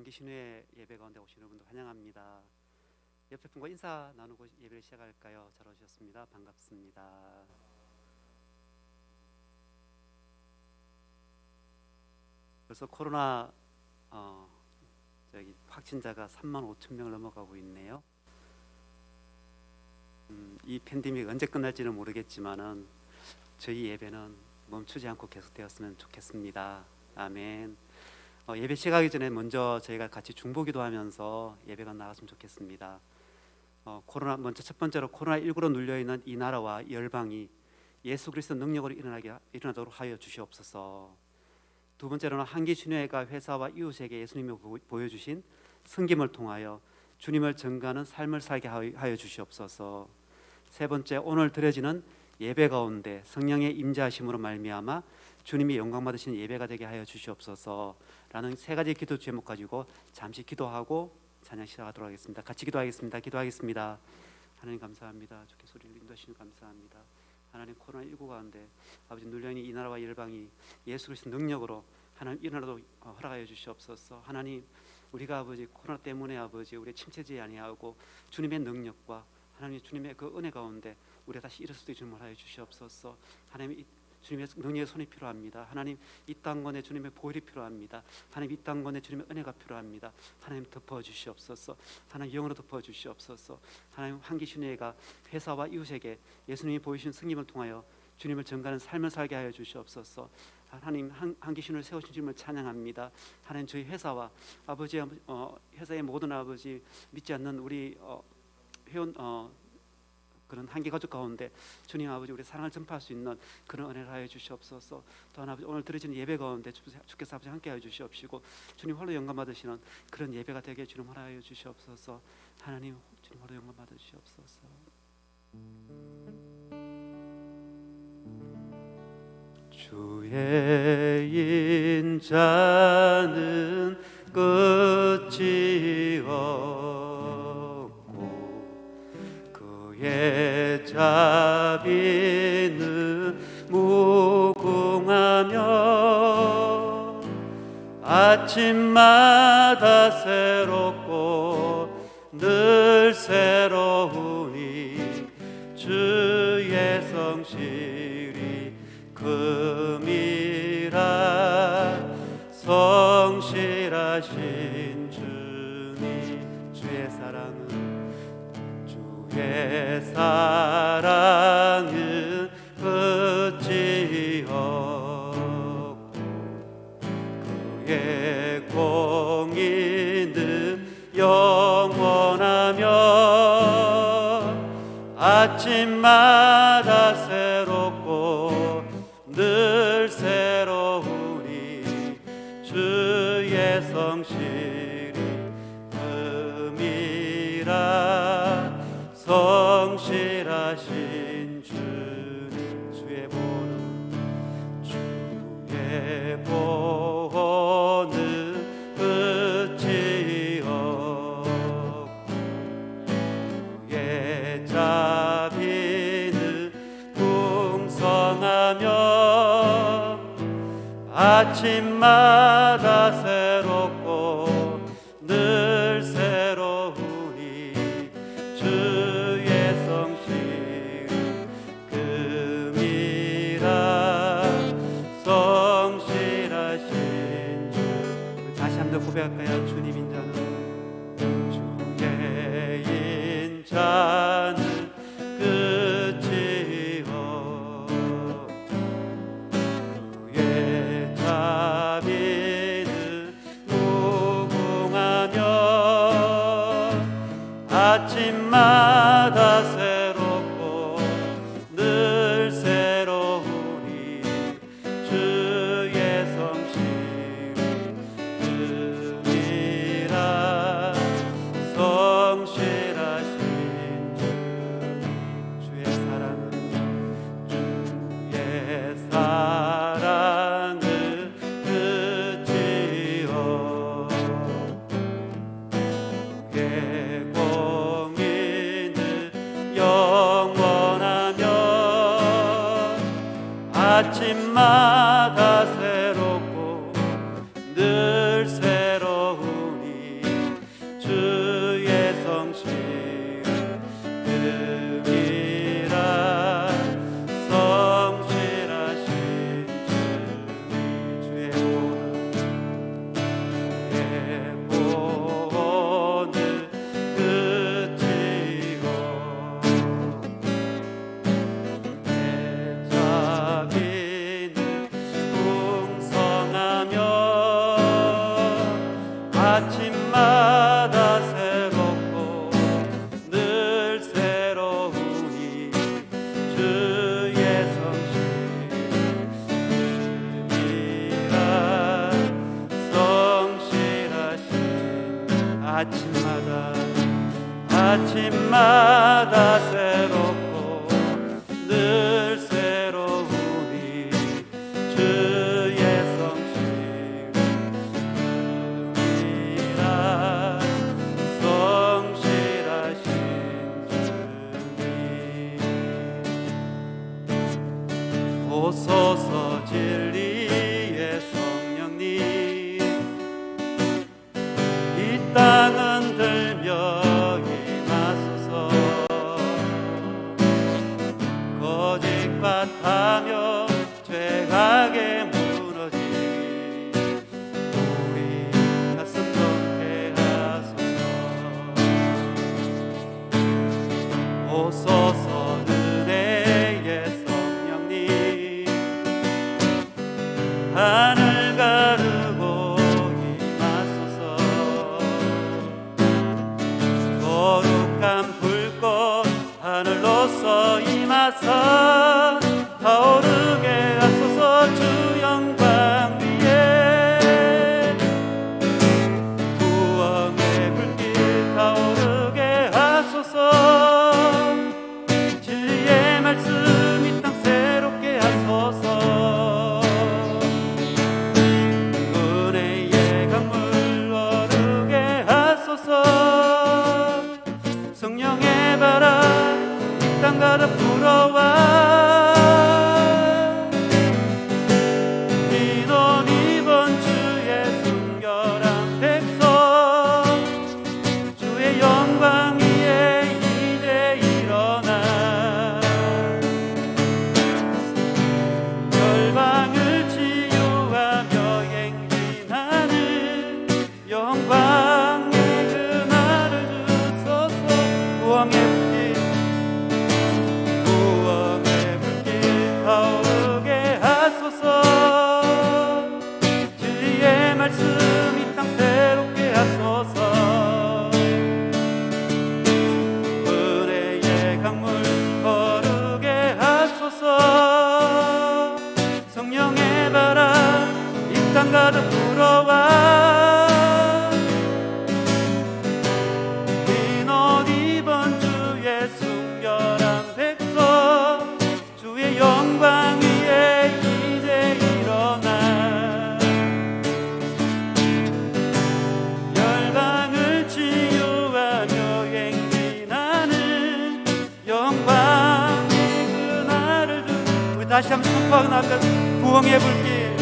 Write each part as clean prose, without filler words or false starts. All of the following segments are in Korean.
한기신회 예배 가운데 오시는 분들 환영합니다. 옆에 분과 인사 나누고 예배를 시작할까요? 잘 오셨습니다. 반갑습니다. 벌써 코로나 확진자가 35,000명을 넘어가고 있네요. 이 팬데믹 언제 끝날지는 모르겠지만은 저희 예배는 멈추지 않고 계속되었으면 좋겠습니다. 아멘. 예배 시작하기 전에 먼저 저희가 같이 중보기도하면서 예배가 나갔으면 좋겠습니다. 먼저 첫 번째로 코로나19로 눌려있는 이 나라와 열방이 예수 그리스도 능력으로 일어나도록 하여 주시옵소서. 두 번째로는 한기신회가 회사와 이웃에게 예수님이 보여주신 섬김을 통하여 주님을 전가하는 삶을 살게 하여 주시옵소서. 세 번째, 오늘 드려지는 예배 가운데 성령의 임재하심으로 말미암아 주님이 영광 받으시는 예배가 되게 하여 주시옵소서 라는 세 가지 기도 제목 가지고 잠시 기도하고 찬양 시작하도록 하겠습니다. 같이 기도하겠습니다. 기도하겠습니다. 하나님 감사합니다. 주께서 우리를 인도하시니 감사합니다. 하나님, 코로나19 가운데 아버지 눌려있는 이 나라와 열방이 예수 그리스도 능력으로 하나님 일어나도 허락하여 주시옵소서. 하나님, 우리가 아버지 코로나 때문에 아버지 우리 침체지 아니하고 주님의 능력과 하나님 주님의 그 은혜 가운데 우리가 다시 일어설 수 있는 줄 하여 주시옵소서. 하나님, 주님의 능력의 손이 필요합니다. 하나님, 이 땅권에 주님의 보혈이 필요합니다. 하나님, 이 땅권에 주님의 은혜가 필요합니다. 하나님, 덮어주시옵소서. 하나님, 영으로 덮어주시옵소서. 하나님, 한기신회가 회사와 이웃에게 예수님이 보이신 승림을 통하여 주님을 전가하는 삶을 살게 하여 주시옵소서. 하나님, 한기신을 세우신 주님을 찬양합니다. 하나님, 저희 회사와 아버지 회사의 모든 아버지 믿지 않는 우리 회원 그런 한기 가족 가운데 주님 아버지 우리 사랑을 전파할 수 있는 그런 은혜를 하여 주시옵소서. 또한 아버지 오늘 드려지는 예배 가운데 주께서 아버지 함께 하여 주시옵시고 주님 홀로 영광 받으시는 그런 예배가 되게 주님 허락하여 주시옵소서. 하나님, 주님 홀로 영광 받아 주시옵소서. 주의 인자는 끝이 그의 자비는 무궁하며 아침마다 새롭고 늘 새로우니 주의 성실이 금이라. 성실하신 주님, 주의 사랑은 끝이 없고 그의 공의는 영원하며 아침마다 새롭고 늘 새로우니 주의 성실이 금이라. 성실하신 주님, 주의 보호는 끝이 없고 그의 자비는 풍성하며 아침마다 새롭고 늘 새로우니 주의 성실이 금이라. 성실하신 주. 다시 한번 고백할까요? 주님 인자는, 주의 인자는 끝이 없고 그의 자비는 무궁하며 아침마다 새롭고 늘 새로우니 주의 성실이 금이라. 성실하신 주, 주의 사랑은 끝이 없고 그의 공의는 영원하며 아침마다 새롭고 늘 새로우니 아침마다 새롭고 늘 새로우니 주의 성실이라 성실하신 주님 오소서 진리의 성령님 이 땅은 들며 거짓밭하며 죄악에 무너진 우리 가슴 덮게 하소서 오소서 은혜의 성령님 하늘 가르고 임하소서 거룩한 불꽃 하늘로서 임하사 타오르게 하소서 주 영광 위에 구원의 불길 타오르게 하소서 진리의 말씀 이 땅 새롭게 하소서 은혜의 강물 흐르게 하소서 성령의 바람 땅 가득 불어와 인원 이번 주의 순결한 백성 주의 영광 위에 이제 일어나 열방을 치유하며 행진하는 영광의 그날을 주소서 구원의 타오르게 하소서 진리의 말씀 이 땅 새롭게 하소서 은혜의 강물 거르게 하소서 성령의 바람 이 땅 가득 불어와 흰옷 입은 주의 순결한 백성 주의 영광 위에 이제 일어나 열방을 치유하며 행진하는 영광의 그날을 우리 다시 한번 선포하고 나가 구원의 불길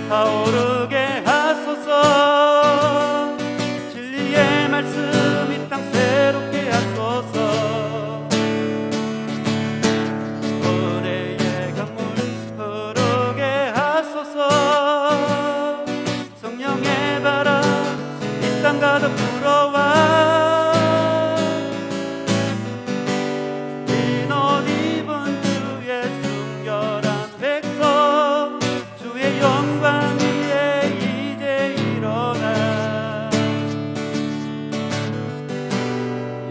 타오르게 하소서 진리의 말씀 이 땅 새롭게 하소서 은혜의 강물 흐르게 하소서 성령의 바람 이 땅 가득 불어와 흰옷 입은 주의 순결한 백성 주의 영광 위에 이제 일어나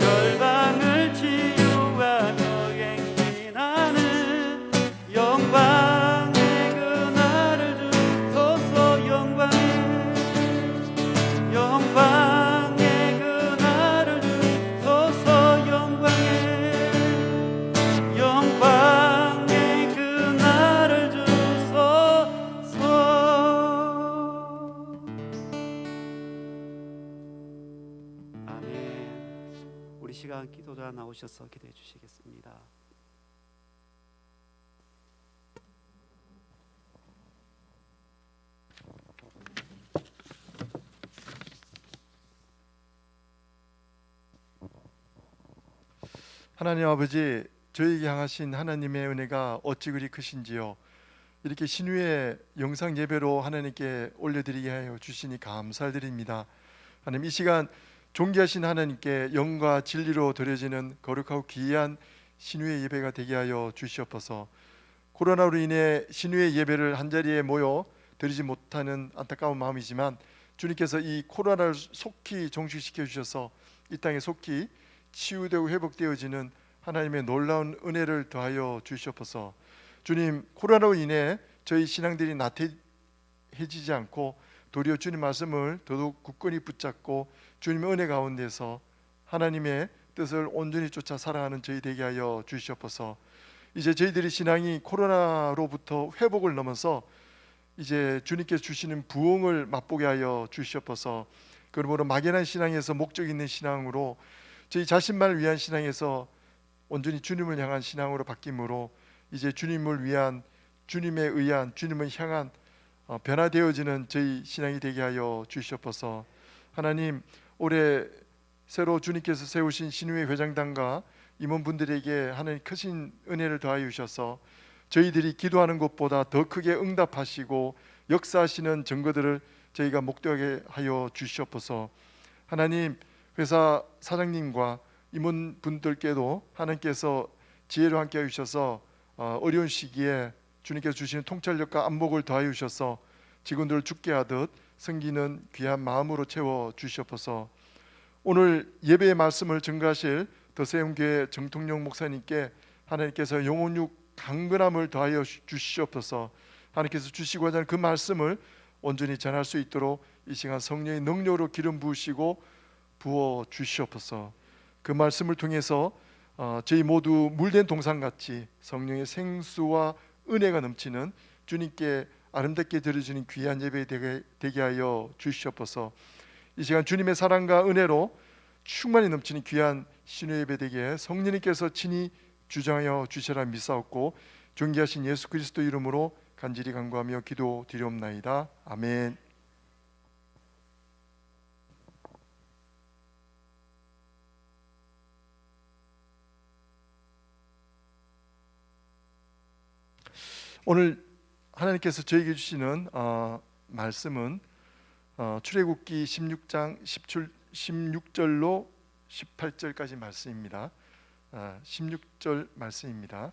열방을 치유하며 행진하는 영광의 그날을 주소서 영광의 그날을 주소서 영광의 그날을 주소서 아멘. 우리 시간 기도자 나오셔서 기도해 주시겠습니다. 하나님 아버지, 저에게 향하신 하나님의 은혜가 어찌 그리 크신지요. 이렇게 신유의 영상 예배로 하나님께 올려드리게 하여 주시니 감사드립니다. 하나님, 이 시간 존귀하신 하나님께 영과 진리로 드려지는 거룩하고 귀한 신유의 예배가 되게 하여 주시옵소서. 코로나로 인해 신유의 예배를 한자리에 모여 드리지 못하는 안타까운 마음이지만 주님께서 이 코로나를 속히 종식시켜 주셔서 이 땅에 속히 치유되고 회복되어지는 하나님의 놀라운 은혜를 더하여 주시옵소서. 주님, 코로나로 인해 저희 신앙들이 나태해지지 않고 도리어 주님 말씀을 더더욱 굳건히 붙잡고 주님의 은혜 가운데서 하나님의 뜻을 온전히 쫓아 살아가는 저희 되게 하여 주시옵소서. 이제 저희들이 신앙이 코로나로부터 회복을 넘어서 이제 주님께서 주시는 부흥을 맛보게 하여 주시옵소서. 그러므로 막연한 신앙에서 목적 있는 신앙으로 저희 자신만을 위한 신앙에서 온전히 주님을 향한 신앙으로 바뀜으로 이제 주님을 위한, 주님에 의한, 주님을 향한 변화되어지는 저희 신앙이 되게 하여 주시옵소서. 하나님, 올해 새로 주님께서 세우신 신유의 회장단과 임원분들에게 하나님 크신 은혜를 더하여 주셔서 저희들이 기도하는 것보다 더 크게 응답하시고 역사하시는 증거들을 저희가 목도하게 하여 주시옵소서. 하나님, 회사 사장님과 임원분들께도 하나님께서 지혜로 함께 해주셔서 어려운 시기에 주님께서 주시는 통찰력과 안목을 더하여 주셔서 직원들을 죽게 하듯 섬기는 귀한 마음으로 채워 주시옵소서. 오늘 예배의 말씀을 증거하실 더세움교회 정통용 목사님께 하나님께서 영혼육 강건함을 더하여 주시옵소서. 하나님께서 주시고자 하는 그 말씀을 온전히 전할 수 있도록 이 시간 성령의 능력으로 기름 부으시고 부어 주시옵소서. 그 말씀을 통해서 저희 모두 물된 동산같이 성령의 생수와 은혜가 넘치는 주님께 아름답게 드려지는 귀한 예배 되게 하여 주시옵소서. 이 시간 주님의 사랑과 은혜로 충만히 넘치는 귀한 신의 예배 되게 성령님께서 친히 주장하여 주시라 믿사옵고 존귀하신 예수 그리스도 이름으로 간절히 간구하며 기도드리옵나이다. 아멘. 오늘 하나님께서 저에게 주시는 말씀은 출애굽기 16장 16절로 18절까지 말씀입니다. 16절 말씀입니다.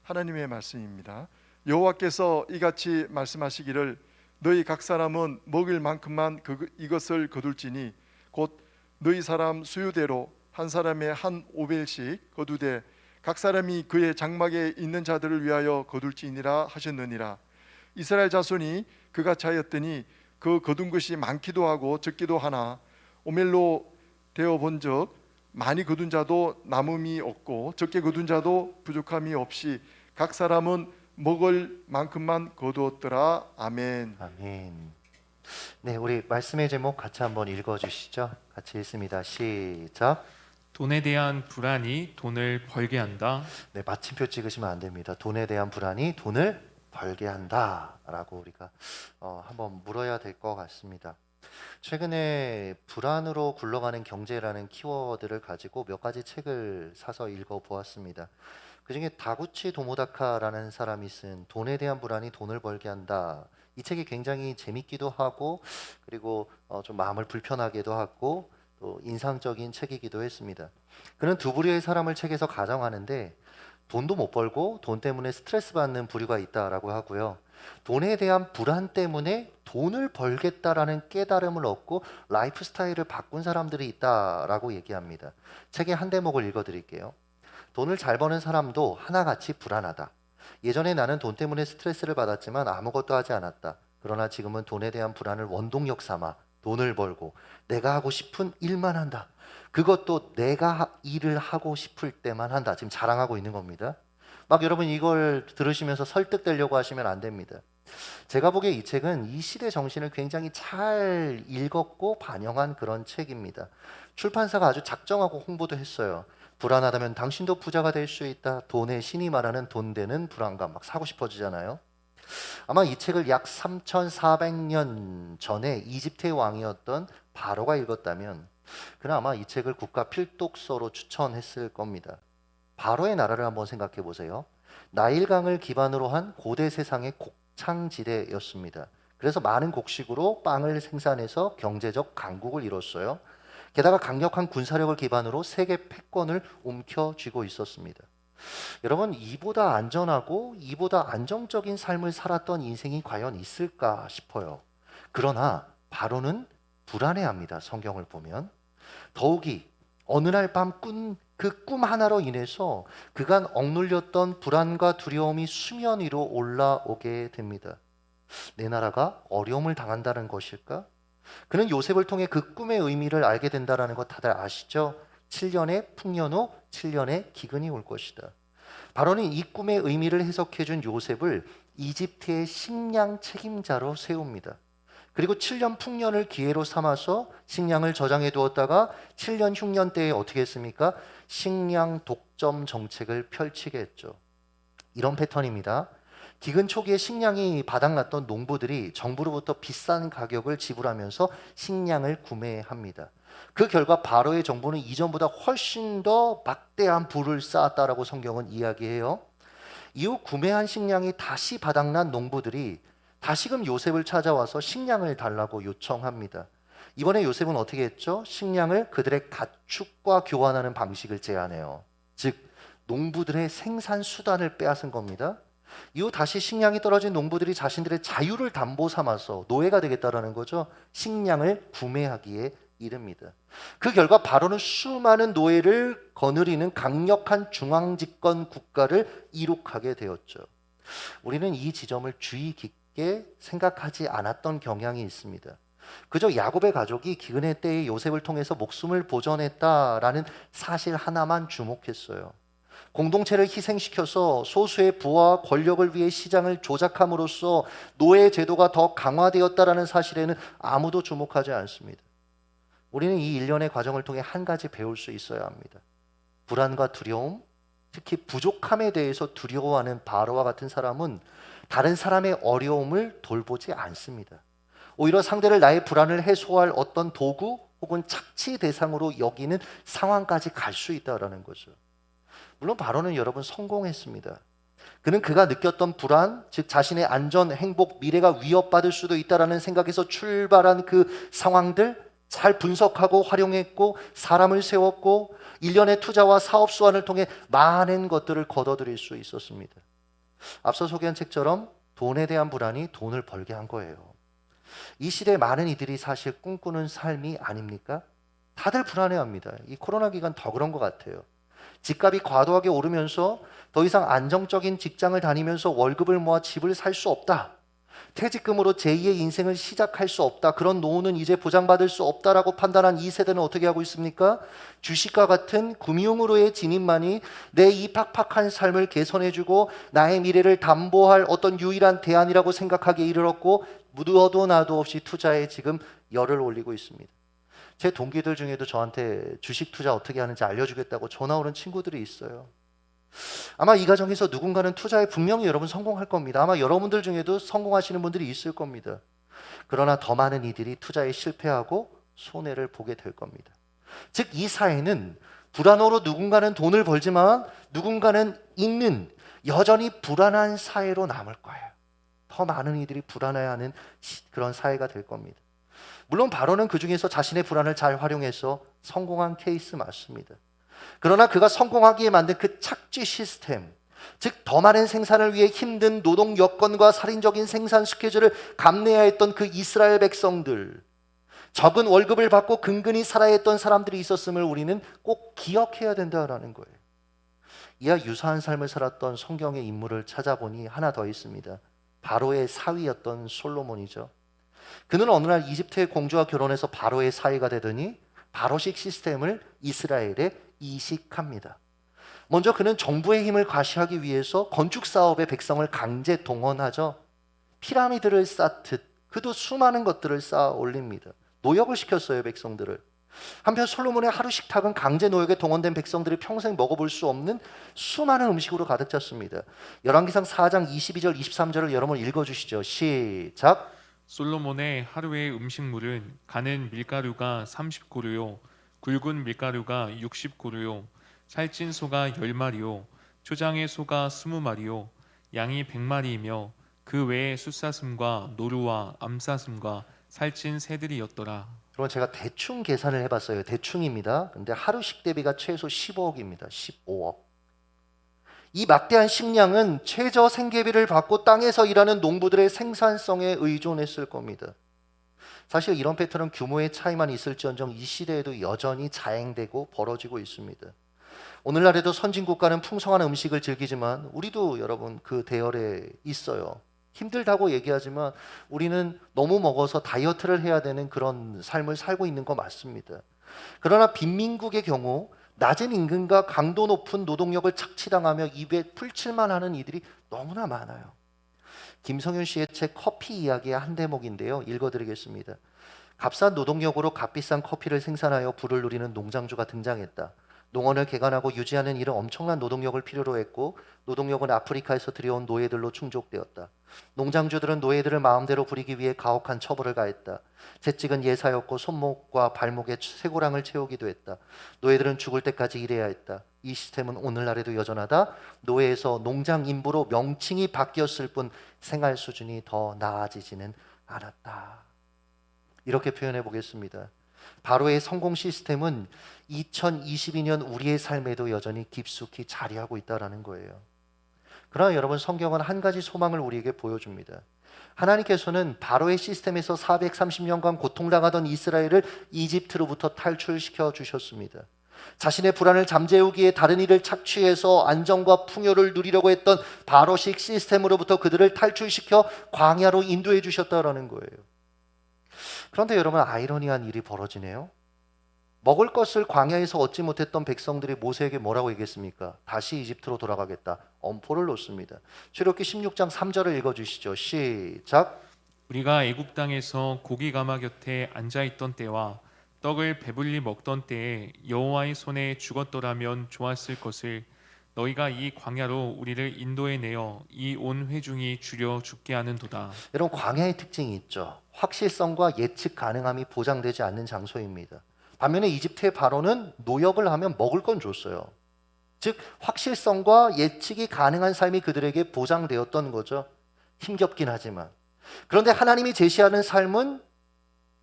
하나님의 말씀입니다. 여호와께서 이같이 말씀하시기를 너희 각 사람은 먹을 만큼만 이것을 거둘지니 곧 너희 사람 수요대로 한 사람의 한 오벨씩 거두되 각 사람이 그의 장막에 있는 자들을 위하여 거둘지니라 하셨느니라. 이스라엘 자손이 그같이 하였더니 그 거둔 것이 많기도 하고 적기도 하나 오멜로 되어 본즉 많이 거둔 자도 남음이 없고 적게 거둔 자도 부족함이 없이 각 사람은 먹을 만큼만 거두었더라. 아멘. 아멘. 네, 우리 말씀의 제목 같이 한번 읽어주시죠. 같이 읽습니다. 시작. 돈에 대한 불안이 돈을 벌게 한다. 네, 마침표 찍으시면 안 됩니다. 돈에 대한 불안이 돈을 벌게 한다라고 우리가 한번 물어야 될 것 같습니다. 최근에 불안으로 굴러가는 경제라는 키워드를 가지고 몇 가지 책을 사서 읽어보았습니다. 그중에 다구치 도모다카라는 사람이 쓴 돈에 대한 불안이 돈을 벌게 한다. 이 책이 굉장히 재밌기도 하고 그리고 좀 마음을 불편하게도 하고 또 인상적인 책이기도 했습니다. 그는 두 부류의 사람을 책에서 가정하는데 돈도 못 벌고 돈 때문에 스트레스 받는 부류가 있다라고 하고요. 돈에 대한 불안 때문에 돈을 벌겠다라는 깨달음을 얻고 라이프 스타일을 바꾼 사람들이 있다라고 얘기합니다. 책의 한 대목을 읽어드릴게요. 돈을 잘 버는 사람도 하나같이 불안하다. 예전에 나는 돈 때문에 스트레스를 받았지만 아무것도 하지 않았다. 그러나 지금은 돈에 대한 불안을 원동력 삼아 돈을 벌고 내가 하고 싶은 일만 한다. 그것도 내가 일을 하고 싶을 때만 한다. 지금 자랑하고 있는 겁니다. 막 여러분 이걸 들으시면서 설득되려고 하시면 안 됩니다. 제가 보기에 이 책은 이 시대 정신을 굉장히 잘 읽었고 반영한 그런 책입니다. 출판사가 아주 작정하고 홍보도 했어요. 불안하다면 당신도 부자가 될 수 있다. 돈의 신이 말하는 돈 되는 불안감. 막 사고 싶어지잖아요. 아마 이 책을 약 3400년 전에 이집트의 왕이었던 바로가 읽었다면 그는 아마 이 책을 국가 필독서로 추천했을 겁니다. 바로의 나라를 한번 생각해 보세요. 나일강을 기반으로 한 고대 세상의 곡창지대였습니다. 그래서 많은 곡식으로 빵을 생산해서 경제적 강국을 이뤘어요. 게다가 강력한 군사력을 기반으로 세계 패권을 움켜쥐고 있었습니다. 여러분, 이보다 안전하고 이보다 안정적인 삶을 살았던 인생이 과연 있을까 싶어요. 그러나 바로는 불안해합니다. 성경을 보면 더욱이 어느 날 밤 꾼 그 꿈 하나로 인해서 그간 억눌렸던 불안과 두려움이 수면 위로 올라오게 됩니다. 내 나라가 어려움을 당한다는 것일까? 그는 요셉을 통해 그 꿈의 의미를 알게 된다는 것 다들 아시죠? 7년의 풍년 후 7년의 기근이 올 것이다. 바로는 이 꿈의 의미를 해석해 준 요셉을 이집트의 식량 책임자로 세웁니다. 그리고 7년 풍년을 기회로 삼아서 식량을 저장해 두었다가 7년 흉년 때에 어떻게 했습니까? 식량 독점 정책을 펼치게 했죠. 이런 패턴입니다. 기근 초기에 식량이 바닥났던 농부들이 정부로부터 비싼 가격을 지불하면서 식량을 구매합니다. 그 결과 바로의 정부는 이전보다 훨씬 더 막대한 부를 쌓았다라고 성경은 이야기해요. 이후 구매한 식량이 다시 바닥난 농부들이 다시금 요셉을 찾아와서 식량을 달라고 요청합니다. 이번에 요셉은 어떻게 했죠? 식량을 그들의 가축과 교환하는 방식을 제안해요. 즉 농부들의 생산 수단을 빼앗은 겁니다. 이후 다시 식량이 떨어진 농부들이 자신들의 자유를 담보 삼아서 노예가 되겠다라는 거죠. 식량을 구매하기에 이릅니다. 그 결과 바로는 수많은 노예를 거느리는 강력한 중앙집권 국가를 이룩하게 되었죠. 우리는 이 지점을 주의 깊게 생각하지 않았던 경향이 있습니다. 그저 야곱의 가족이 기근의 때에 요셉을 통해서 목숨을 보전했다라는 사실 하나만 주목했어요. 공동체를 희생시켜서 소수의 부와 권력을 위해 시장을 조작함으로써 노예 제도가 더 강화되었다라는 사실에는 아무도 주목하지 않습니다. 우리는 이 일련의 과정을 통해 한 가지 배울 수 있어야 합니다. 불안과 두려움, 특히 부족함에 대해서 두려워하는 바로와 같은 사람은 다른 사람의 어려움을 돌보지 않습니다. 오히려 상대를 나의 불안을 해소할 어떤 도구 혹은 착취 대상으로 여기는 상황까지 갈 수 있다는 거죠. 물론 바로는 여러분 성공했습니다. 그는 그가 느꼈던 불안, 즉 자신의 안전, 행복, 미래가 위협받을 수도 있다라는 생각에서 출발한 그 상황들 잘 분석하고 활용했고 사람을 세웠고 일련의 투자와 사업 수완을 통해 많은 것들을 거둬들일 수 있었습니다. 앞서 소개한 책처럼 돈에 대한 불안이 돈을 벌게 한 거예요. 이 시대에 많은 이들이 사실 꿈꾸는 삶이 아닙니까? 다들 불안해합니다. 이 코로나 기간 더 그런 것 같아요. 집값이 과도하게 오르면서 더 이상 안정적인 직장을 다니면서 월급을 모아 집을 살 수 없다. 퇴직금으로 제2의 인생을 시작할 수 없다. 그런 노후는 이제 보장받을 수 없다라고 판단한 이 세대는 어떻게 하고 있습니까? 주식과 같은 금융으로의 진입만이 내 이 팍팍한 삶을 개선해주고 나의 미래를 담보할 어떤 유일한 대안이라고 생각하기에 이르렀고 무도도 나도 없이 투자에 지금 열을 올리고 있습니다. 제 동기들 중에도 저한테 주식 투자 어떻게 하는지 알려주겠다고 전화 오는 친구들이 있어요. 아마 이 가정에서 누군가는 투자에 분명히 여러분 성공할 겁니다. 아마 여러분들 중에도 성공하시는 분들이 있을 겁니다. 그러나 더 많은 이들이 투자에 실패하고 손해를 보게 될 겁니다. 즉 이 사회는 불안으로 누군가는 돈을 벌지만 누군가는 있는 여전히 불안한 사회로 남을 거예요. 더 많은 이들이 불안해하는 그런 사회가 될 겁니다. 물론 바로는 그 중에서 자신의 불안을 잘 활용해서 성공한 케이스 맞습니다. 그러나 그가 성공하기에 만든 그 착취 시스템, 즉 더 많은 생산을 위해 힘든 노동 여건과 살인적인 생산 스케줄을 감내해야 했던 그 이스라엘 백성들, 적은 월급을 받고 근근히 살아야 했던 사람들이 있었음을 우리는 꼭 기억해야 된다는 거예요. 이와 유사한 삶을 살았던 성경의 인물을 찾아보니 하나 더 있습니다. 바로의 사위였던 솔로몬이죠. 그는 어느 날 이집트의 공주와 결혼해서 바로의 사위가 되더니 바로식 시스템을 이스라엘에 이식합니다. 먼저 그는 정부의 힘을 과시하기 위해서 건축 사업에 백성을 강제 동원하죠. 피라미드를 쌓듯 그도 수많은 것들을 쌓아 올립니다. 노역을 시켰어요, 백성들을. 한편 솔로몬의 하루 식탁은 강제 노역에 동원된 백성들이 평생 먹어볼 수 없는 수많은 음식으로 가득 찼습니다. 열왕기상 4장 22절 23절을 여러분 읽어주시죠. 시작. 솔로몬의 하루의 음식물은 가는 밀가루가 30고루요 굵은 밀가루가 60고루요 살찐 소가 10마리요 초장의 소가 20마리요 양이 100마리이며 그 외에 숫사슴과 노루와 암사슴과 살찐 새들이었더라. 여러분 제가 대충 계산을 해봤어요. 대충입니다. 근데 하루식 대비가 최소 15억입니다. 15억. 이 막대한 식량은 최저 생계비를 받고 땅에서 일하는 농부들의 생산성에 의존했을 겁니다. 사실 이런 패턴은 규모의 차이만 있을지언정 이 시대에도 여전히 자행되고 벌어지고 있습니다. 오늘날에도 선진국가는 풍성한 음식을 즐기지만 우리도 여러분 그 대열에 있어요. 힘들다고 얘기하지만 우리는 너무 먹어서 다이어트를 해야 되는 그런 삶을 살고 있는 거 맞습니다. 그러나 빈민국의 경우 낮은 임금과 강도 높은 노동력을 착취당하며 입에 풀칠만 하는 이들이 너무나 많아요. 김성윤 씨의 책 커피 이야기의 한 대목인데요. 읽어드리겠습니다. 값싼 노동력으로 값비싼 커피를 생산하여 부를 누리는 농장주가 등장했다. 농원을 개간하고 유지하는 일은 엄청난 노동력을 필요로 했고 노동력은 아프리카에서 들여온 노예들로 충족되었다. 농장주들은 노예들을 마음대로 부리기 위해 가혹한 처벌을 가했다. 채찍은 예사였고 손목과 발목에 쇠고랑을 채우기도 했다. 노예들은 죽을 때까지 일해야 했다. 이 시스템은 오늘날에도 여전하다. 노예에서 농장 인부로 명칭이 바뀌었을 뿐 생활 수준이 더 나아지지는 않았다. 이렇게 표현해 보겠습니다. 바로의 성공 시스템은 2022년 우리의 삶에도 여전히 깊숙이 자리하고 있다는 거예요. 그러나 여러분, 성경은 한 가지 소망을 우리에게 보여줍니다. 하나님께서는 바로의 시스템에서 430년간 고통당하던 이스라엘을 이집트로부터 탈출시켜 주셨습니다. 자신의 불안을 잠재우기에 다른 일을 착취해서 안정과 풍요를 누리려고 했던 바로식 시스템으로부터 그들을 탈출시켜 광야로 인도해 주셨다는 거예요. 그런데 여러분, 아이러니한 일이 벌어지네요. 먹을 것을 광야에서 얻지 못했던 백성들이 모세에게 뭐라고 얘기했습니까? 다시 이집트로 돌아가겠다. 엄포를 놓습니다. 출애굽기 16장 3절을 읽어주시죠. 시작. 우리가 애굽 땅에서 고기 가마 곁에 앉아 있던 때와 떡을 배불리 먹던 때에 여호와의 손에 죽었더라면 좋았을 것을 너희가 이 광야로 우리를 인도해 내어 이 온 회중이 주려 죽게 하는도다. 여러분, 광야의 특징이 있죠. 확실성과 예측 가능함이 보장되지 않는 장소입니다. 반면에 이집트의 바로는 노역을 하면 먹을 건 줬어요. 즉 확실성과 예측이 가능한 삶이 그들에게 보장되었던 거죠. 힘겹긴 하지만. 그런데 하나님이 제시하는 삶은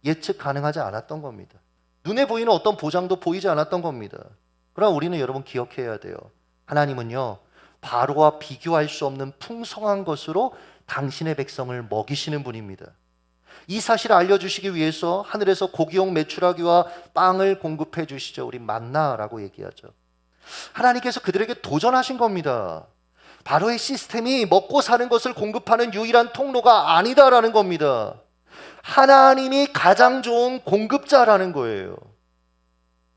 예측 가능하지 않았던 겁니다. 눈에 보이는 어떤 보장도 보이지 않았던 겁니다. 그러나 우리는 여러분 기억해야 돼요. 하나님은요, 바로와 비교할 수 없는 풍성한 것으로 당신의 백성을 먹이시는 분입니다. 이 사실을 알려주시기 위해서 하늘에서 고기용 메추라기와 빵을 공급해 주시죠. 우리 만나라고 얘기하죠. 하나님께서 그들에게 도전하신 겁니다. 바로의 시스템이 먹고 사는 것을 공급하는 유일한 통로가 아니다라는 겁니다. 하나님이 가장 좋은 공급자라는 거예요.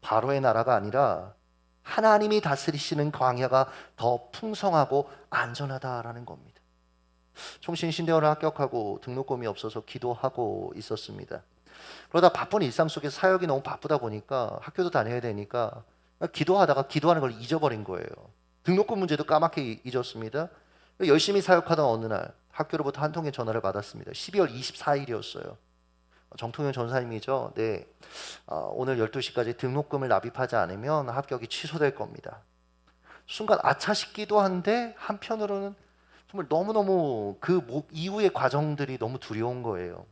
바로의 나라가 아니라 하나님이 다스리시는 광야가 더 풍성하고 안전하다라는 겁니다. 총신신대원을 합격하고 등록금이 없어서 기도하고 있었습니다. 그러다 바쁜 일상 속에 사역이 너무 바쁘다 보니까 학교도 다녀야 되니까 기도하다가 기도하는 걸 잊어버린 거예요. 등록금 문제도 까맣게 잊었습니다. 열심히 사역하던 어느 날 학교로부터 한 통의 전화를 받았습니다. 12월 24일이었어요. 정통현 전사님이죠. 네, 오늘 12시까지 등록금을 납입하지 않으면 합격이 취소될 겁니다. 순간 아차 싶기도 한데 한편으로는 정말 너무너무 그 이후의 과정들이 너무 두려운 거예요.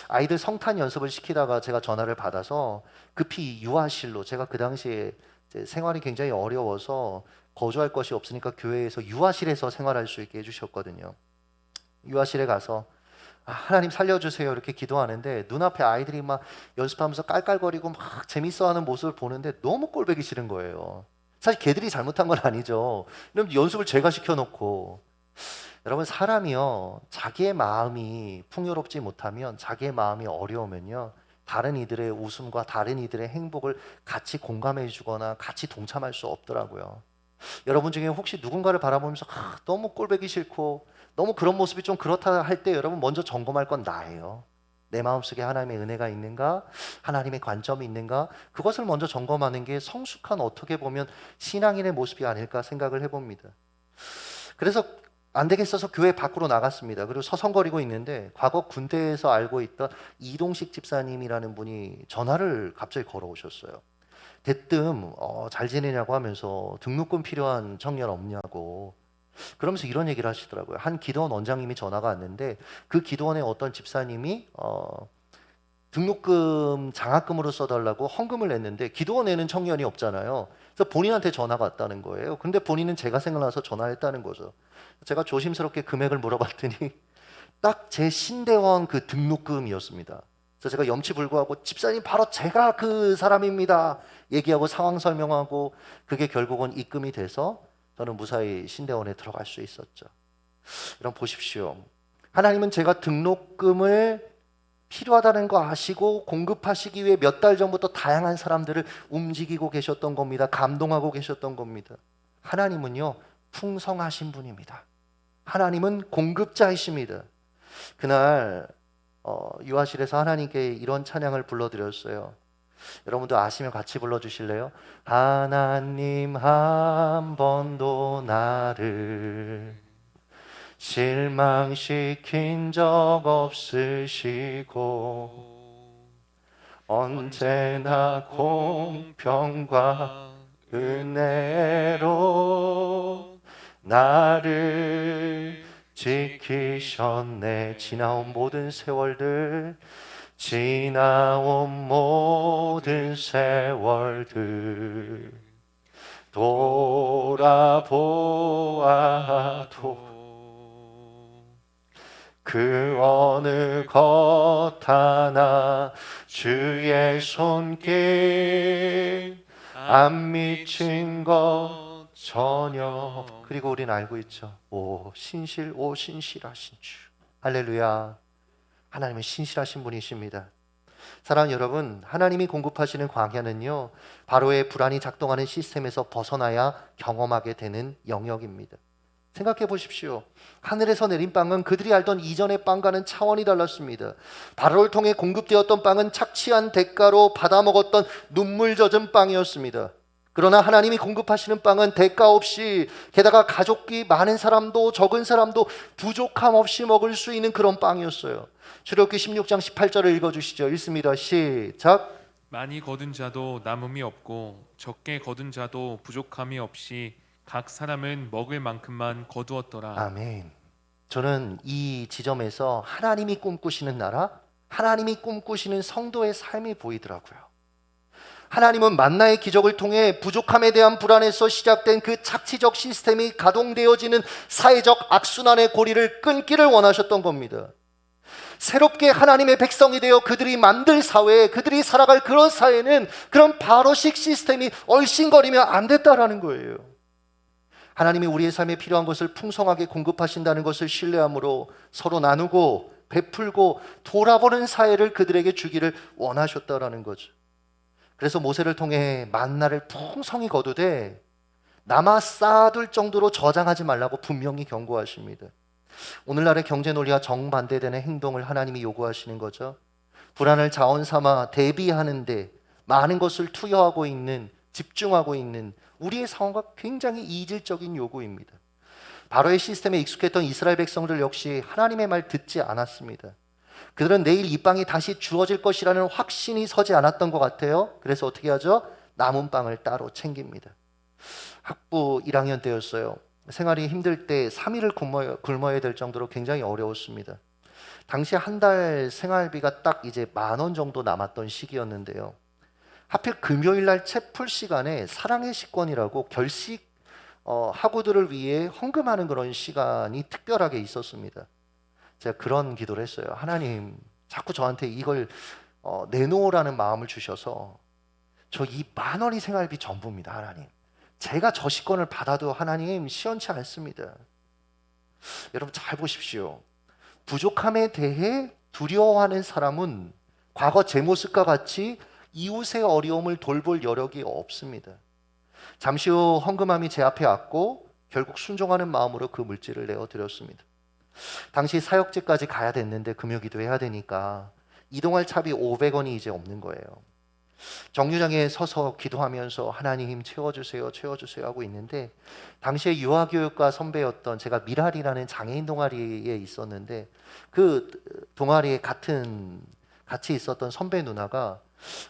아이들 성탄 연습을 시키다가 제가 전화를 받아서 급히 유아실로, 제가 그 당시에 생활이 굉장히 어려워서 거주할 것이 없으니까 교회에서 유아실에서 생활할 수 있게 해주셨거든요. 유아실에 가서 하나님 살려주세요 이렇게 기도하는데 눈앞에 아이들이 막 연습하면서 깔깔거리고 막 재밌어하는 모습을 보는데 너무 꼴보기 싫은 거예요. 사실 걔들이 잘못한 건 아니죠. 그럼 연습을 제가 시켜놓고. 여러분, 사람이요, 자기의 마음이 풍요롭지 못하면, 자기의 마음이 어려우면요, 다른 이들의 웃음과 다른 이들의 행복을 같이 공감해 주거나 같이 동참할 수 없더라고요. 여러분 중에 혹시 누군가를 바라보면서 너무 꼴보기 싫고 너무 그런 모습이 좀 그렇다 할 때 여러분 먼저 점검할 건 나예요. 내 마음속에 하나님의 은혜가 있는가, 하나님의 관점이 있는가, 그것을 먼저 점검하는 게 성숙한, 어떻게 보면 신앙인의 모습이 아닐까 생각을 해봅니다. 그래서 안 되겠어서 교회 밖으로 나갔습니다. 그리고 서성거리고 있는데 과거 군대에서 알고 있던 이동식 집사님이라는 분이 전화를 갑자기 걸어오셨어요. 대뜸 잘 지내냐고 하면서 등록금 필요한 청년 없냐고, 그러면서 이런 얘기를 하시더라고요. 한 기도원 원장님이 전화가 왔는데 그 기도원의 어떤 집사님이 등록금 장학금으로 써달라고 헌금을 냈는데 기도원에는 청년이 없잖아요. 그래서 본인한테 전화가 왔다는 거예요. 근데 본인은 제가 생각나서 전화를 했다는 거죠. 제가 조심스럽게 금액을 물어봤더니 딱 제 신대원 그 등록금이었습니다. 그래서 제가 염치불구하고 집사님 바로 제가 그 사람입니다 얘기하고 상황 설명하고, 그게 결국은 입금이 돼서 저는 무사히 신대원에 들어갈 수 있었죠. 여러분 보십시오. 하나님은 제가 등록금을 필요하다는 거 아시고 공급하시기 위해 몇 달 전부터 다양한 사람들을 움직이고 계셨던 겁니다. 감동하고 계셨던 겁니다. 하나님은요, 풍성하신 분입니다. 하나님은 공급자이십니다. 그날 유아실에서 하나님께 이런 찬양을 불러드렸어요. 여러분도 아시면 같이 불러주실래요? 하나님 한 번도 나를 실망시킨 적 없으시고 언제나 공평과 은혜로 나를 지키셨네. 지나온 모든 세월들, 지나온 모든 세월들 돌아보아도 그 어느 것 하나 주의 손길 안 미친 것 전혀. 그리고 우린 알고 있죠. 오 신실하신 주. 할렐루야. 하나님은 신실하신 분이십니다. 사랑하는 여러분, 하나님이 공급하시는 광야는요, 바로의 불안이 작동하는 시스템에서 벗어나야 경험하게 되는 영역입니다. 생각해 보십시오. 하늘에서 내린 빵은 그들이 알던 이전의 빵과는 차원이 달랐습니다. 바로를 통해 공급되었던 빵은 착취한 대가로 받아먹었던 눈물 젖은 빵이었습니다. 그러나 하나님이 공급하시는 빵은 대가 없이, 게다가 가족이 많은 사람도 적은 사람도 부족함 없이 먹을 수 있는 그런 빵이었어요. 출애굽기 16장 18절을 읽어주시죠. 읽습니다. 시작. 많이 거둔 자도 남음이 없고 적게 거둔 자도 부족함이 없이 각 사람은 먹을 만큼만 거두었더라. 아멘. 저는 이 지점에서 하나님이 꿈꾸시는 나라, 하나님이 꿈꾸시는 성도의 삶이 보이더라고요. 하나님은 만나의 기적을 통해 부족함에 대한 불안에서 시작된 그 착취적 시스템이 가동되어지는 사회적 악순환의 고리를 끊기를 원하셨던 겁니다. 새롭게 하나님의 백성이 되어 그들이 만들 사회, 그들이 살아갈 그런 사회는 그런 바로식 시스템이 얼씬거리면 안 됐다라는 거예요. 하나님이 우리의 삶에 필요한 것을 풍성하게 공급하신다는 것을 신뢰함으로 서로 나누고 베풀고 돌아보는 사회를 그들에게 주기를 원하셨다라는 거죠. 그래서 모세를 통해 만나를 풍성히 거두되 남아 쌓아둘 정도로 저장하지 말라고 분명히 경고하십니다. 오늘날의 경제 논리와 정반대되는 행동을 하나님이 요구하시는 거죠. 불안을 자원 삼아 대비하는데 많은 것을 투여하고 있는, 집중하고 있는 우리의 상황과 굉장히 이질적인 요구입니다. 바로의 시스템에 익숙했던 이스라엘 백성들 역시 하나님의 말 듣지 않았습니다. 그들은 내일 이 빵이 다시 주어질 것이라는 확신이 서지 않았던 것 같아요. 그래서 어떻게 하죠? 남은 빵을 따로 챙깁니다. 학부 1학년 때였어요. 생활이 힘들 때 3일을 굶어야 될 정도로 굉장히 어려웠습니다. 당시 한 달 생활비가 딱 이제 10,000원 정도 남았던 시기였는데요. 하필 금요일 날 채풀 시간에 사랑의 식권이라고 결식 학우들을 위해 헌금하는 그런 시간이 특별하게 있었습니다. 제가 그런 기도를 했어요. 하나님, 자꾸 저한테 이걸 내놓으라는 마음을 주셔서 저 이 10,000원이 생활비 전부입니다. 하나님, 제가 저 식권을 받아도 하나님 시원치 않습니다. 여러분 잘 보십시오. 부족함에 대해 두려워하는 사람은 과거 제 모습과 같이 이웃의 어려움을 돌볼 여력이 없습니다. 잠시 후 헌금함이 제 앞에 왔고 결국 순종하는 마음으로 그 물질을 내어드렸습니다. 당시 사역지까지 가야 됐는데 금요기도 해야 되니까 이동할 차비 500원이 이제 없는 거예요. 정류장에 서서 기도하면서 하나님 채워주세요 채워주세요 하고 있는데, 당시에 유아교육과 선배였던 제가 미랄이라는 장애인 동아리에 있었는데 그 동아리에 같이 있었던 선배 누나가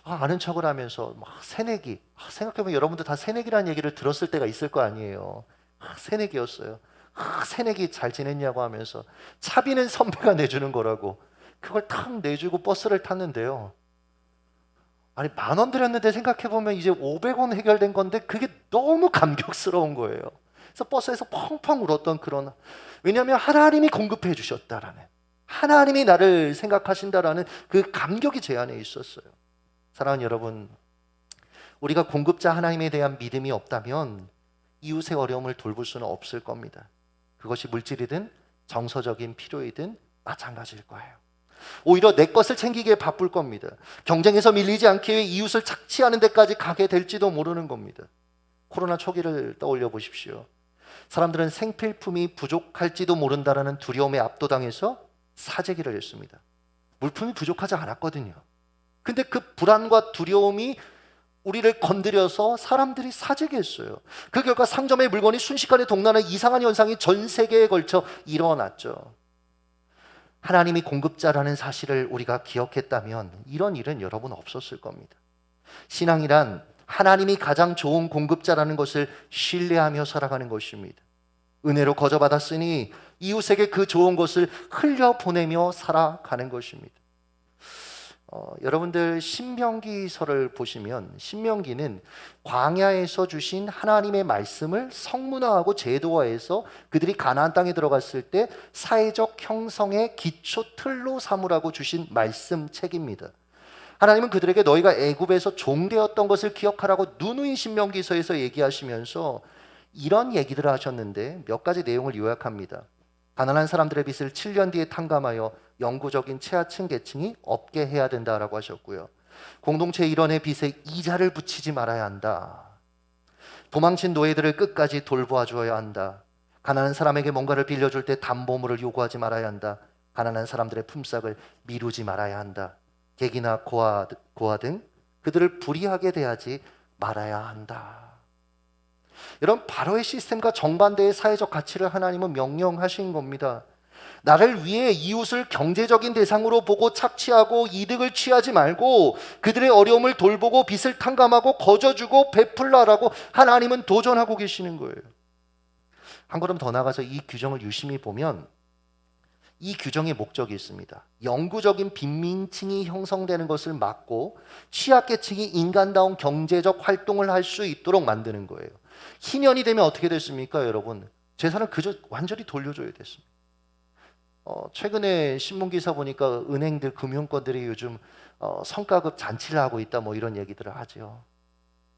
아는 척을 하면서 막 새내기, 생각해보면 여러분도 다 새내기라는 얘기를 들었을 때가 있을 거 아니에요. 새내기였어요. 새내기 잘 지냈냐고 하면서 차비는 선배가 내주는 거라고 그걸 탁 내주고 버스를 탔는데요. 아니 10,000원 드렸는데 생각해보면 이제 500원 해결된 건데 그게 너무 감격스러운 거예요. 그래서 버스에서 펑펑 울었던 그런, 왜냐하면 하나님이 공급해 주셨다라는, 하나님이 나를 생각하신다라는 그 감격이 제 안에 있었어요. 사랑하는 여러분, 우리가 공급자 하나님에 대한 믿음이 없다면 이웃의 어려움을 돌볼 수는 없을 겁니다. 그것이 물질이든 정서적인 필요이든 마찬가지일 거예요. 오히려 내 것을 챙기기에 바쁠 겁니다. 경쟁에서 밀리지 않기 위해 이웃을 착취하는 데까지 가게 될지도 모르는 겁니다. 코로나 초기를 떠올려 보십시오. 사람들은 생필품이 부족할지도 모른다라는 두려움에 압도당해서 사재기를 했습니다. 물품이 부족하지 않았거든요. 근데 그 불안과 두려움이 우리를 건드려서 사람들이 사재기했어요. 그 결과 상점의 물건이 순식간에 동나는 이상한 현상이 전 세계에 걸쳐 일어났죠. 하나님이 공급자라는 사실을 우리가 기억했다면 이런 일은 여러분 없었을 겁니다. 신앙이란 하나님이 가장 좋은 공급자라는 것을 신뢰하며 살아가는 것입니다. 은혜로 거저받았으니 이웃에게 그 좋은 것을 흘려보내며 살아가는 것입니다. 여러분들 신명기서를 보시면 신명기는 광야에서 주신 하나님의 말씀을 성문화하고 제도화해서 그들이 가나안 땅에 들어갔을 때 사회적 형성의 기초 틀로 삼으라고 주신 말씀책입니다. 하나님은 그들에게 너희가 애굽에서 종되었던 것을 기억하라고 누누이 신명기서에서 얘기하시면서 이런 얘기들을 하셨는데 몇 가지 내용을 요약합니다. 가난한 사람들의 빚을 7년 뒤에 탕감하여 영구적인 최하층 계층이 없게 해야 된다라고 하셨고요. 공동체 일원의 빚에 이자를 붙이지 말아야 한다. 도망친 노예들을 끝까지 돌보아 주어야 한다. 가난한 사람에게 뭔가를 빌려줄 때 담보물을 요구하지 말아야 한다. 가난한 사람들의 품삯을 미루지 말아야 한다. 객이나 고아 등 그들을 불의하게 대하지 말아야 한다. 여러분, 바로의 시스템과 정반대의 사회적 가치를 하나님은 명령하신 겁니다. 나를 위해 이웃을 경제적인 대상으로 보고 착취하고 이득을 취하지 말고 그들의 어려움을 돌보고 빚을 탕감하고 거저주고 베풀라라고 하나님은 도전하고 계시는 거예요. 한 걸음 더 나가서 이 규정을 유심히 보면 이 규정의 목적이 있습니다. 영구적인 빈민층이 형성되는 것을 막고 취약계층이 인간다운 경제적 활동을 할 수 있도록 만드는 거예요. 희년이 되면 어떻게 됐습니까, 여러분? 재산을 그저 완전히 돌려줘야 됐습니다. 최근에 신문기사 보니까 은행들, 금융권들이 요즘 성과급 잔치를 하고 있다 뭐 이런 얘기들을 하죠.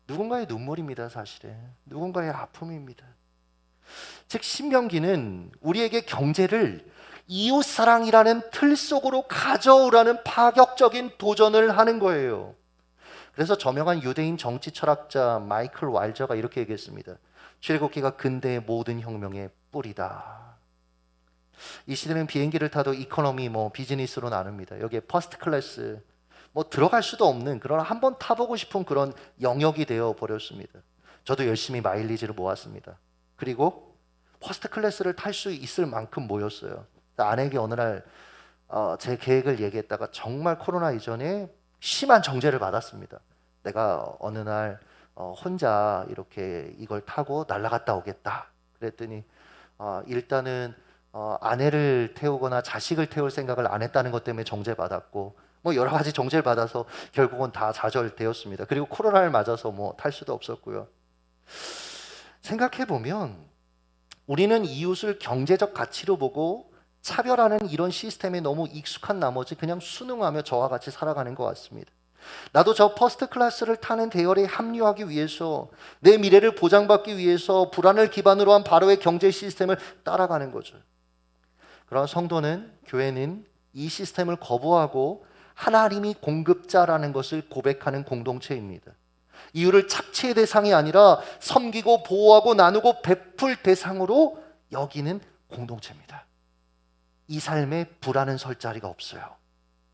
누군가의 눈물입니다, 사실은. 누군가의 아픔입니다. 즉 신명기는 우리에게 경제를 이웃사랑이라는 틀 속으로 가져오라는 파격적인 도전을 하는 거예요. 그래서 저명한 유대인 정치 철학자 마이클 와일저가 이렇게 얘기했습니다. 출애굽기가 근대의 모든 혁명의 뿌리다. 이 시대는 비행기를 타도 이코노미 비즈니스로 나눕니다. 여기에 퍼스트 클래스 들어갈 수도 없는 그러나 한번 타보고 싶은 그런 영역이 되어 버렸습니다. 저도 열심히 마일리지를 모았습니다. 그리고 퍼스트 클래스를 탈 수 있을 만큼 모였어요. 아내에게 어느 날 제 계획을 얘기했다가 정말 코로나 이전에 심한 정죄를 받았습니다. 내가 어느 날 혼자 이렇게 이걸 타고 날아갔다 오겠다. 그랬더니 일단은 아내를 태우거나 자식을 태울 생각을 안 했다는 것 때문에 정죄받았고 여러 가지 정죄를 받아서 결국은 다 좌절되었습니다. 그리고 코로나를 맞아서 탈 수도 없었고요. 생각해보면 우리는 이웃을 경제적 가치로 보고 차별하는 이런 시스템에 너무 익숙한 나머지 그냥 순응하며 저와 같이 살아가는 것 같습니다. 나도 저 퍼스트 클래스를 타는 대열에 합류하기 위해서 내 미래를 보장받기 위해서 불안을 기반으로 한 바로의 경제 시스템을 따라가는 거죠. 그러나 성도는, 교회는 이 시스템을 거부하고 하나님이 공급자라는 것을 고백하는 공동체입니다. 이유를 착취의 대상이 아니라 섬기고 보호하고 나누고 베풀 대상으로 여기는 공동체입니다. 이 삶에 불안은 설 자리가 없어요.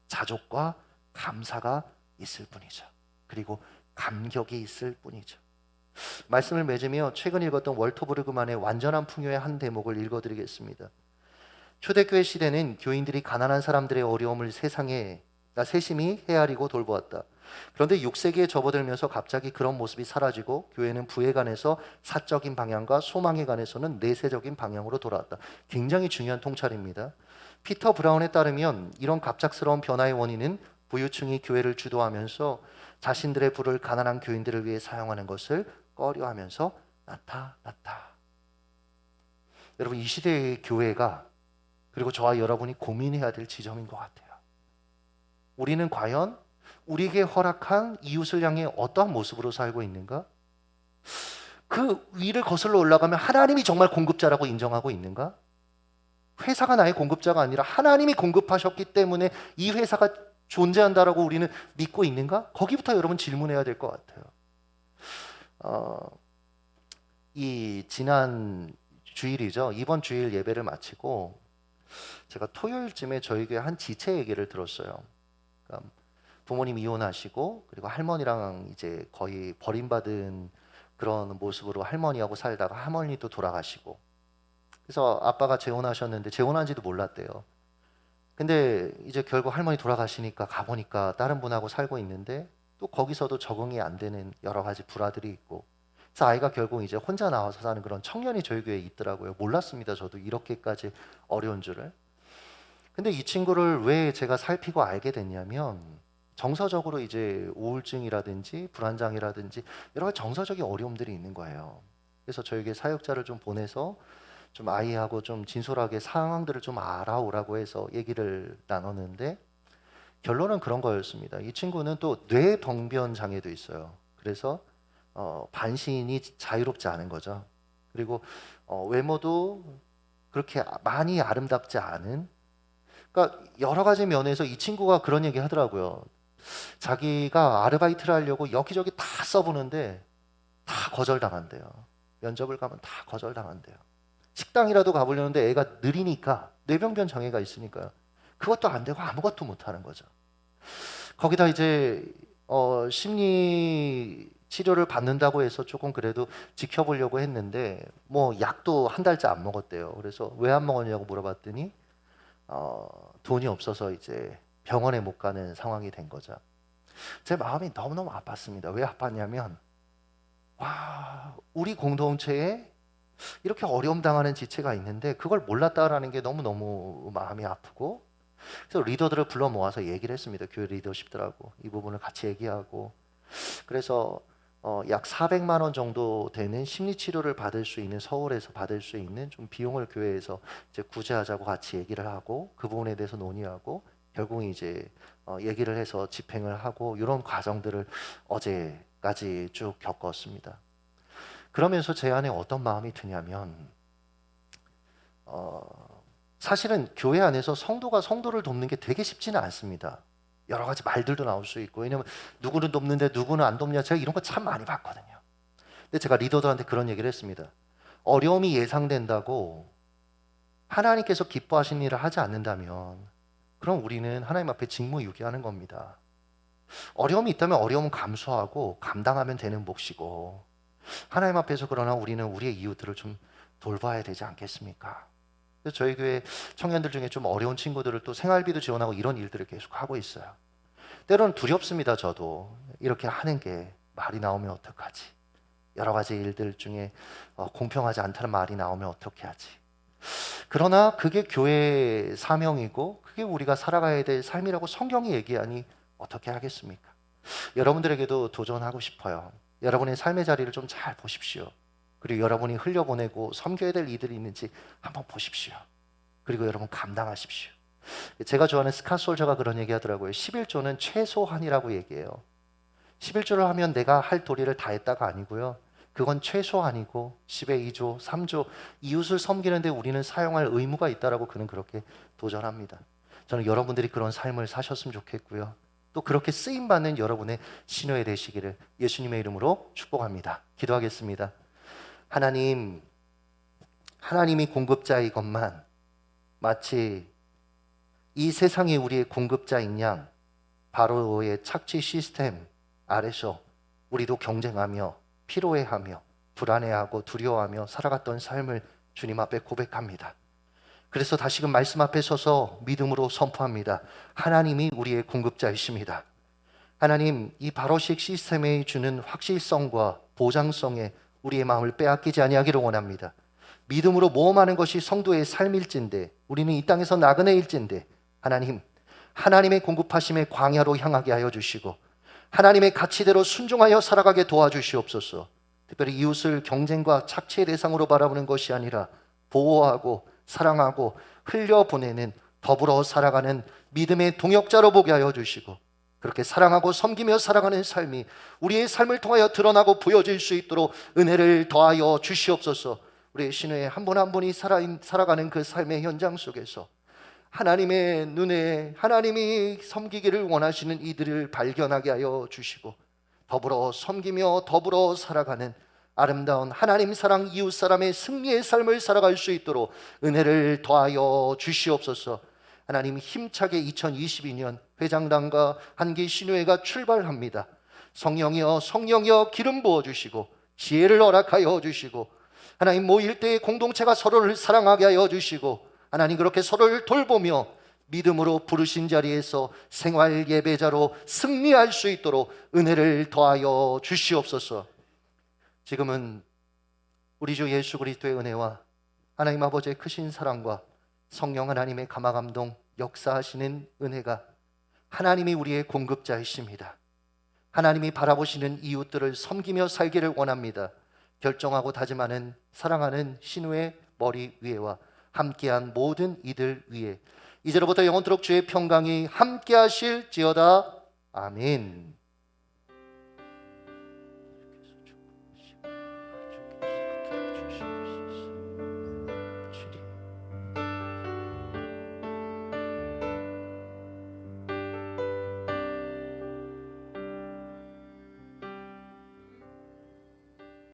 자족과 감사가 있을 뿐이죠. 그리고 감격이 있을 뿐이죠. 말씀을 맺으며 최근 읽었던 월터 브루그만의 완전한 풍요의 한 대목을 읽어드리겠습니다. 초대교회 시대는 교인들이 가난한 사람들의 어려움을 세심히 헤아리고 돌보았다. 그런데 6세기에 접어들면서 갑자기 그런 모습이 사라지고 교회는 부에 관해서 사적인 방향과 소망에 관해서는 내세적인 방향으로 돌아왔다. 굉장히 중요한 통찰입니다. 피터 브라운에 따르면 이런 갑작스러운 변화의 원인은 부유층이 교회를 주도하면서 자신들의 부를 가난한 교인들을 위해 사용하는 것을 꺼려하면서 나타났다. 여러분, 이 시대의 교회가 그리고 저와 여러분이 고민해야 될 지점인 것 같아요. 우리는 과연 우리에게 허락한 이웃을 향해 어떠한 모습으로 살고 있는가? 그 위를 거슬러 올라가면 하나님이 정말 공급자라고 인정하고 있는가? 회사가 나의 공급자가 아니라 하나님이 공급하셨기 때문에 이 회사가 존재한다라고 우리는 믿고 있는가? 거기부터 여러분 질문해야 될 것 같아요. 이 지난 주일이죠. 이번 주일 예배를 마치고 제가 토요일쯤에 저희 교회 한 지체 얘기를 들었어요. 그러니까 부모님 이혼하시고 그리고 할머니랑 이제 거의 버림받은 그런 모습으로 할머니하고 살다가 할머니도 돌아가시고, 그래서 아빠가 재혼하셨는데 재혼한지도 몰랐대요. 근데 이제 결국 할머니 돌아가시니까 가보니까 다른 분하고 살고 있는데 또 거기서도 적응이 안 되는 여러 가지 불화들이 있고, 그래서 아이가 결국 이제 혼자 나와서 사는 그런 청년이 저희 교회에 있더라고요. 몰랐습니다. 저도 이렇게까지 어려운 줄을. 근데 이 친구를 왜 제가 살피고 알게 됐냐면, 정서적으로 이제 우울증이라든지 불안장애라든지 여러 가지 정서적인 어려움들이 있는 거예요. 그래서 저에게 사역자를 좀 보내서 좀 아이하고 좀 진솔하게 상황들을 좀 알아오라고 해서 얘기를 나눴는데, 결론은 그런 거였습니다. 이 친구는 또 뇌병변 장애도 있어요. 그래서 반신이 자유롭지 않은 거죠. 그리고 외모도 그렇게 많이 아름답지 않은, 그러니까 여러 가지 면에서 이 친구가 그런 얘기 하더라고요. 자기가 아르바이트를 하려고 여기저기 다 써보는데 다 거절당한대요. 면접을 가면 다 거절당한대요. 식당이라도 가보려는데 애가 느리니까, 뇌병변 장애가 있으니까요. 그것도 안 되고 아무것도 못하는 거죠. 거기다 이제 심리 치료를 받는다고 해서 조금 그래도 지켜보려고 했는데 뭐 약도 한 달째 안 먹었대요. 그래서 왜 안 먹었냐고 물어봤더니 돈이 없어서 이제 병원에 못 가는 상황이 된 거죠. 제 마음이 너무너무 아팠습니다. 왜 아팠냐면, 와, 우리 공동체에 이렇게 어려움 당하는 지체가 있는데 그걸 몰랐다라는 게 너무너무 마음이 아프고, 그래서 리더들을 불러 모아서 얘기를 했습니다. 교회 리더십들하고 이 부분을 같이 얘기하고, 그래서 약 400만 원 정도 되는 심리 치료를 받을 수 있는, 서울에서 받을 수 있는 좀 비용을 교회에서 이제 구제하자고 같이 얘기를 하고, 그 부분에 대해서 논의하고 결국 이제 얘기를 해서 집행을 하고, 이런 과정들을 어제까지 쭉 겪었습니다. 그러면서 제 안에 어떤 마음이 드냐면, 사실은 교회 안에서 성도가 성도를 돕는 게 되게 쉽지는 않습니다. 여러 가지 말들도 나올 수 있고, 왜냐면 누구는 돕는데 누구는 안 돕냐, 제가 이런 거 참 많이 봤거든요. 근데 제가 리더들한테 그런 얘기를 했습니다. 어려움이 예상된다고 하나님께서 기뻐하시는 일을 하지 않는다면 그럼 우리는 하나님 앞에 직무유기하는 겁니다. 어려움이 있다면 어려움은 감수하고 감당하면 되는 몫이고, 하나님 앞에서 그러나 우리는 우리의 이웃들을 좀 돌봐야 되지 않겠습니까? 그래서 저희 교회 청년들 중에 좀 어려운 친구들을 또 생활비도 지원하고 이런 일들을 계속 하고 있어요. 때로는 두렵습니다. 저도 이렇게 하는 게 말이 나오면 어떡하지? 여러 가지 일들 중에 공평하지 않다는 말이 나오면 어떻게 하지? 그러나 그게 교회의 사명이고 그게 우리가 살아가야 될 삶이라고 성경이 얘기하니 어떻게 하겠습니까? 여러분들에게도 도전하고 싶어요. 여러분의 삶의 자리를 좀 잘 보십시오. 그리고 여러분이 흘려보내고 섬겨야 될 이들이 있는지 한번 보십시오. 그리고 여러분 감당하십시오. 제가 좋아하는 스카솔저가 그런 얘기 하더라고요. 11조는 최소한이라고 얘기해요. 11조를 하면 내가 할 도리를 다 했다가 아니고요. 그건 최소한이고 10의 2조, 3조, 이웃을 섬기는데 우리는 사용할 의무가 있다라고 그는 그렇게 도전합니다. 저는 여러분들이 그런 삶을 사셨으면 좋겠고요. 또 그렇게 쓰임받는 여러분의 신호에 되시기를 예수님의 이름으로 축복합니다. 기도하겠습니다. 하나님, 하나님이 공급자이건만 마치 이 세상이 우리의 공급자인 양 바로의 착취 시스템 아래서 우리도 경쟁하며 피로해하며 불안해하고 두려워하며 살아갔던 삶을 주님 앞에 고백합니다. 그래서 다시금 말씀 앞에 서서 믿음으로 선포합니다. 하나님이 우리의 공급자이십니다. 하나님, 이 바로식 시스템에 주는 확실성과 보장성에 우리의 마음을 빼앗기지 아니하기를 원합니다. 믿음으로 모험하는 것이 성도의 삶일진데, 우리는 이 땅에서 나그네일진데, 하나님, 하나님의 공급하심의 광야로 향하게 하여 주시고 하나님의 가치대로 순종하여 살아가게 도와주시옵소서. 특별히 이웃을 경쟁과 착취의 대상으로 바라보는 것이 아니라 보호하고 사랑하고 흘려보내는, 더불어 살아가는 믿음의 동역자로 보게 하여 주시고, 그렇게 사랑하고 섬기며 살아가는 삶이 우리의 삶을 통하여 드러나고 보여질 수 있도록 은혜를 더하여 주시옵소서. 우리의 신우의 한 분 한 분이 살아가는 그 삶의 현장 속에서 하나님의 눈에 하나님이 섬기기를 원하시는 이들을 발견하게 하여 주시고 더불어 섬기며 더불어 살아가는 아름다운 하나님 사랑 이웃 사람의 승리의 삶을 살아갈 수 있도록 은혜를 더하여 주시옵소서. 하나님 힘차게 2022년 회장단과 한기 신우회가 출발합니다. 성령이여 기름 부어 주시고 지혜를 허락하여 주시고 하나님 모일 때 공동체가 서로를 사랑하게 하여 주시고 하나님 그렇게 서로를 돌보며 믿음으로 부르신 자리에서 생활 예배자로 승리할 수 있도록 은혜를 더하여 주시옵소서. 지금은 우리 주 예수 그리스도의 은혜와 하나님 아버지의 크신 사랑과 성령 하나님의 감화감동 역사하시는 은혜가 하나님이 우리의 공급자이십니다. 하나님이 바라보시는 이웃들을 섬기며 살기를 원합니다. 결정하고 다짐하는 사랑하는 신우의 머리 위에와 함께한 모든 이들 위에 이제로부터 영원토록 주의 평강이 함께하실지어다. 아멘.